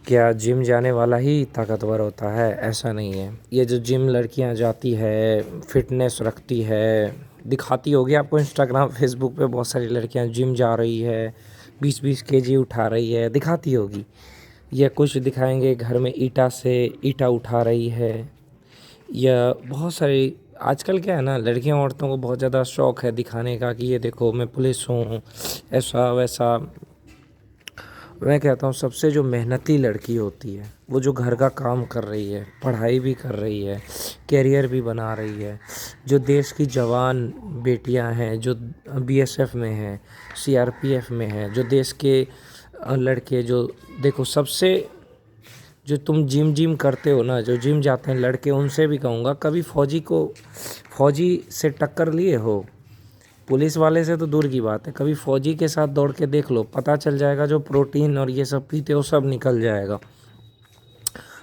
کیا جم جانے والا ہی طاقتور ہوتا ہے؟ ایسا نہیں ہے. یہ جو جم لڑکیاں جاتی ہے، فٹنس رکھتی ہے، دکھاتی ہوگی آپ کو انسٹاگرام فیس بک پہ بہت ساری لڑکیاں جم جا رہی ہے، 20 kg اٹھا رہی ہے، دکھاتی ہوگی. یا کچھ دکھائیں گے گھر میں اینٹا اٹھا رہی ہے. یا بہت ساری آج کل کیا ہے نا، لڑکیاں عورتوں کو بہت زیادہ شوق ہے دکھانے کا کہ یہ دیکھو میں پولیس ہوں، ایسا ویسا. میں کہتا ہوں سب سے جو محنتی لڑکی ہوتی ہے، وہ جو گھر کا کام کر رہی ہے، پڑھائی بھی کر رہی ہے، کیریئر بھی بنا رہی ہے، جو دیش کی جوان بیٹیاں ہیں، جو BSF میں ہیں، CRPF میں ہیں، جو دیش کے لڑکے جو دیکھو سب سے جو تم جم کرتے ہو نا، جو جم جاتے ہیں لڑکے، ان سے بھی کہوں گا کبھی فوجی سے ٹکر لیے ہو؟ پولیس والے سے تو دور کی بات ہے، کبھی فوجی کے ساتھ دوڑ کے دیکھ لو، پتہ چل جائے گا جو پروٹین اور یہ سب پیتے ہو سب نکل جائے گا.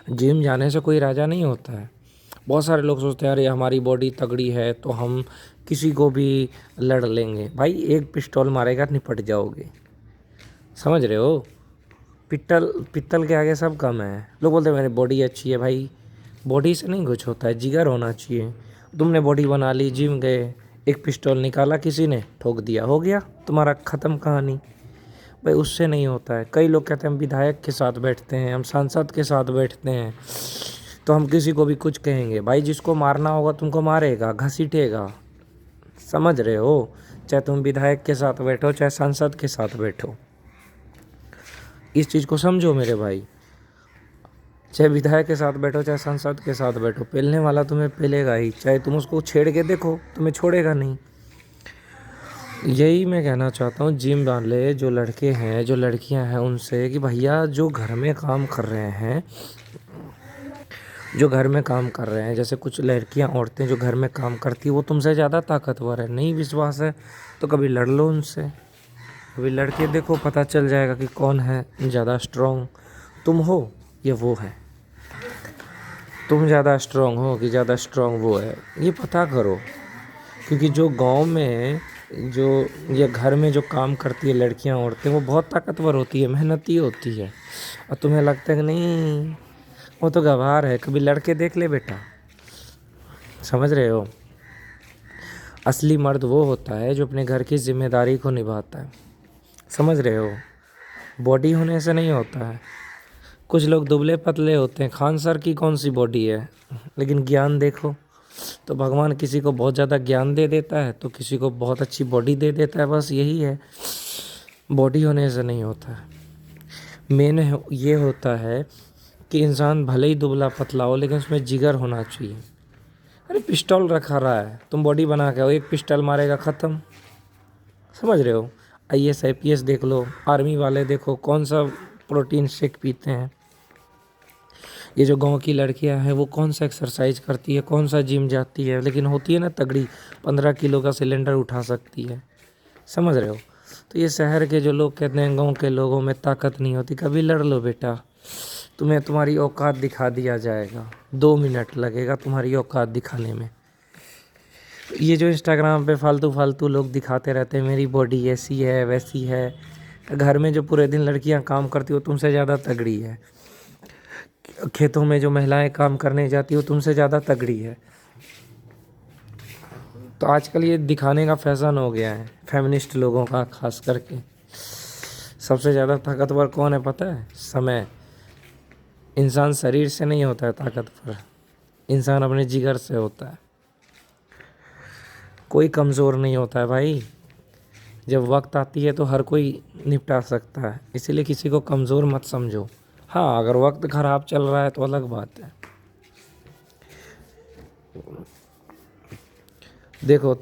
جم جانے سے کوئی راجا نہیں ہوتا ہے. بہت سارے لوگ سوچتے ہیں ارے ہماری باڈی تگڑی ہے تو ہم کسی کو بھی لڑ لیں گے. بھائی ایک پسٹول مارے گا نپٹ جاؤ گے، سمجھ رہے ہو؟ پتل کے آگے سب کم ہے. لوگ بولتے ہیں میری باڈی اچھی ہے. بھائی باڈی سے نہیں کچھ ہوتا ہے، جگر ہونا چاہیے. تم نے باڈی بنا لی، جم گئے، ایک پسٹول نکالا کسی نے ٹھوک دیا، ہو گیا تمہارا ختم کہانی. بھائی اس سے نہیں ہوتا ہے. کئی لوگ کہتے ہیں ہم ودھایک کے ساتھ بیٹھتے ہیں، ہم سانسد کے ساتھ بیٹھتے ہیں تو ہم کسی کو بھی کچھ کہیں گے. بھائی جس کو مارنا ہوگا تم کو مارے گا، گھسیٹے گا، سمجھ رہے ہو؟ چاہے تم ودھایک کے ساتھ بیٹھو، چاہے سانسد کے ساتھ بیٹھو، اس چیز کو سمجھو میرے بھائی. چاہے ودھایک کے ساتھ بیٹھو، چاہے سانسد کے ساتھ بیٹھو، پیلنے والا تمہیں پیلے گا ہی. چاہے تم اس کو چھیڑ کے دیکھو، تمہیں چھوڑے گا نہیں. یہی میں کہنا چاہتا ہوں جم والے جو لڑکے ہیں، جو لڑکیاں ہیں، ان سے کہ بھیا جو گھر میں کام کر رہے ہیں، جیسے کچھ لڑکیاں عورتیں جو گھر میں کام کرتی ہیں وہ تم سے زیادہ طاقتور ہے. نہیں وشواس ہے تو کبھی لڑ لو ان سے. کبھی لڑ کے دیکھو، پتہ چل جائے گا کہ کون ہے زیادہ اسٹرانگ، تم ہو یا وہ ہے. تم زیادہ اسٹرانگ ہو کہ زیادہ اسٹرانگ وہ ہے، یہ پتہ کرو. کیونکہ جو گاؤں میں جو یہ گھر میں جو کام کرتی ہے لڑکیاں عورتیں، وہ بہت طاقتور ہوتی ہے، محنتی ہوتی ہے. اور تمہیں لگتا ہے کہ نہیں وہ تو گنوار ہے، کبھی لڑ کے دیکھ لے بیٹا. سمجھ رہے ہو؟ اصلی مرد وہ ہوتا ہے جو اپنے گھر کی ذمہ داری کو نبھاتا ہے. سمجھ رہے ہو؟ باڈی ہونے سے نہیں ہوتا ہے. کچھ لوگ دبلے پتلے ہوتے ہیں، خان سر کی کون سی باڈی ہے، لیکن گیان دیکھو تو بھگوان کسی کو بہت زیادہ گیان دے دیتا ہے تو کسی کو بہت اچھی باڈی دے دیتا ہے. بس یہی ہے، باڈی ہونے سے نہیں ہوتا ہے. مین یہ ہوتا ہے کہ انسان بھلے ہی دبلا پتلا ہو لیکن اس میں جگر ہونا چاہیے. ارے پسٹول رکھا رہا ہے، تم باڈی بنا کے ایک پسٹل مارے گا ختم. سمجھ رہے ہو؟ IAS IPS دیکھ لو، آرمی والے دیکھو کون سا پروٹین شیک پیتے ہیں. یہ جو گاؤں کی لڑکیاں ہیں وہ کون سا ایکسرسائز کرتی ہے، کون سا جم جاتی ہے، لیکن ہوتی ہے نا تگڑی، 15 کلو کا سلنڈر اٹھا سکتی ہے. سمجھ رہے ہو؟ تو یہ شہر کے جو لوگ کہتے ہیں گاؤں کے لوگوں میں طاقت نہیں ہوتی، کبھی لڑ لو بیٹا، تمہیں تمہاری اوقات دکھا دیا جائے گا. 2 منٹ لگے گا تمہاری اوقات دکھانے میں. یہ جو انسٹاگرام پہ فالتو لوگ دکھاتے رہتے ہیں میری باڈی ایسی ہے ویسی ہے، گھر میں جو پورے دن لڑکیاں کام کرتی وہ تم سے زیادہ تگڑی ہے. کھیتوں میں جو مہلائیں کام کرنے جاتی وہ تم سے زیادہ تگڑی ہے. تو آج کل یہ دکھانے کا فیشن ہو گیا ہے فیمنسٹ لوگوں کا خاص کر کے. سب سے زیادہ طاقتور کون ہے پتہ ہے؟ سمے. انسان شریر سے نہیں ہوتا ہے طاقتور، انسان اپنے جگر سے ہوتا ہے. کوئی کمزور نہیں ہوتا ہے بھائی. جب وقت آتی ہے تو ہر کوئی نپٹا سکتا ہے، اسی لیے کسی کو کمزور مت سمجھو. ہاں اگر وقت خراب چل رہا ہے تو الگ بات ہے. دیکھو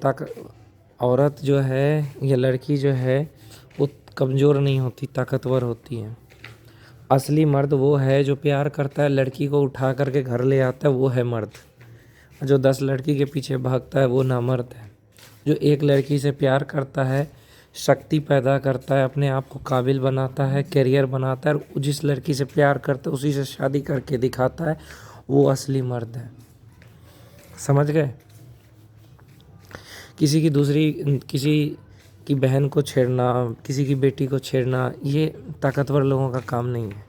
عورت جو ہے یا لڑکی جو ہے وہ کمزور نہیں ہوتی، طاقتور ہوتی ہے. اصلی مرد وہ ہے جو پیار کرتا ہے، لڑکی کو اٹھا کر کے گھر لے آتا ہے، وہ ہے مرد. جو 10 لڑکی کے پیچھے بھاگتا ہے وہ نامرد ہے. جو ایک لڑکی سے پیار کرتا ہے، شکتی پیدا کرتا ہے، اپنے آپ کو قابل بناتا ہے، کیریئر بناتا ہے، اور جس لڑکی سے پیار کرتا ہے اسی سے شادی کر کے دکھاتا ہے، وہ اصلی مرد ہے. سمجھ گئے؟ کسی کی بہن کو چھیڑنا، کسی کی بیٹی کو چھیڑنا، یہ طاقتور لوگوں کا کام نہیں ہے.